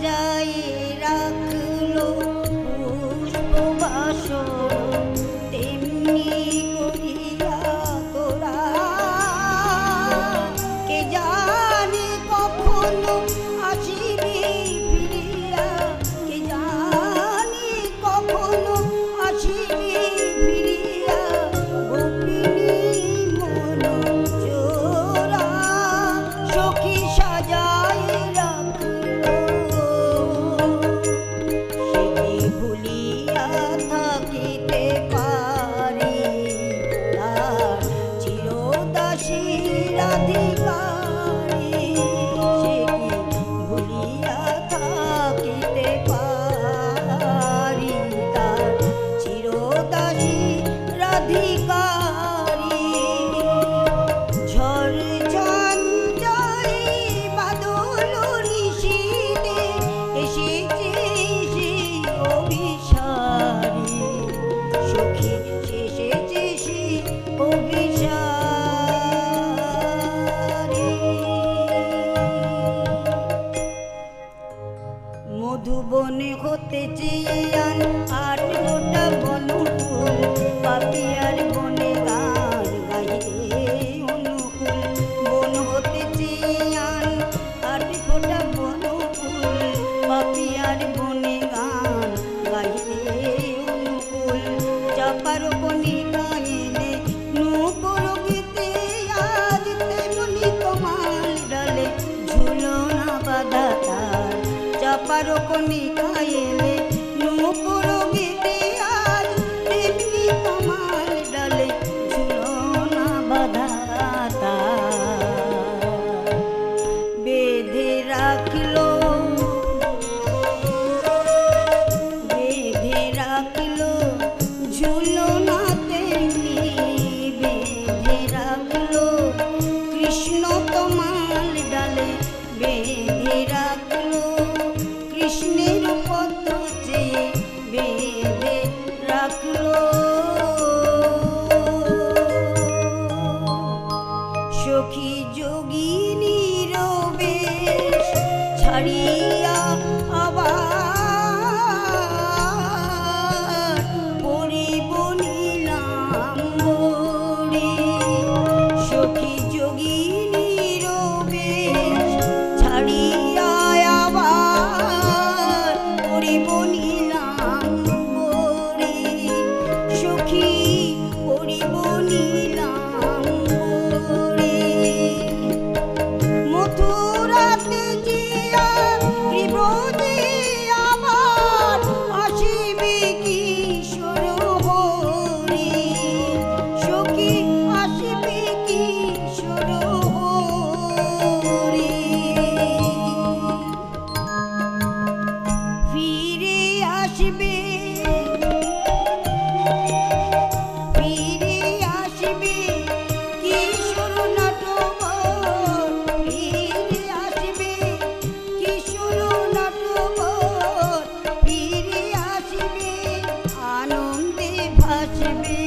সাজাই রাখলো পুষ্পবাসর তেমনি করিয়া তোরা কে জানে কখনো আসিবি ফিরিয়া কে জানে কখনো আসিবি ফিরিয়া গোপিনী মন চোরা সখী সাজাই রাখলো সে কি ভুলিয়া থাকিতে পারি তার চিরদাসীর অধিকারী সে কি ভুলিয়া থাকিতে পারি তার চিরদাসীর অধিকারী ঝড় ঝঞ্ঝাই বাদল নিশীথে এসেছে সে অভিসারী সখী এসেছে সে অভিসারী মধুবনে হতে চেয়ান 8 ফোঁটা বনফুল পাপিয়ার বনে গান গাইতে অনুকূল বন হতে চেয়ান 8 ফোঁটা বনফুল পাপিয়ার বনে গান গাইতে অনুকূল চাপার বনে গাইলে নূপুর গীতে আজ তেমনি কমাল ডালে ঝুলনা বাঁধা তার চাপার কোনি গাইলে নূপুর গীতে আজ তেমনি কমাল ডালে ঝুলনা বাঁধা তার বেঁধে রাখলো ঝুলনা তেমনি বেঁধে রাখলো কৃষ্ণ তোমাল ডালে বেঁধে রাখলো কৃষ্ণের পদ্ম চেয়ে বেঁধে রাখলো সখী যোগিনীর বেশ ছাড়িয়া আবার পরিব নীলাম্বরী সখী যোগিনীর বেশ ছাড়িয়া আবার পরিব নীলাম্বরী সখী পরিব নীলাম্বরী মথুরাতে জিয়া ত্রিভুজে আবার আসিবে কিশোর হরি সখী আসিবে কিশোর হরি ফিরে আসবে কিশোর নাটবর ফিরে আসবে কিশোর নাটবর ফিরে আসবে আনন্দে ভাসবে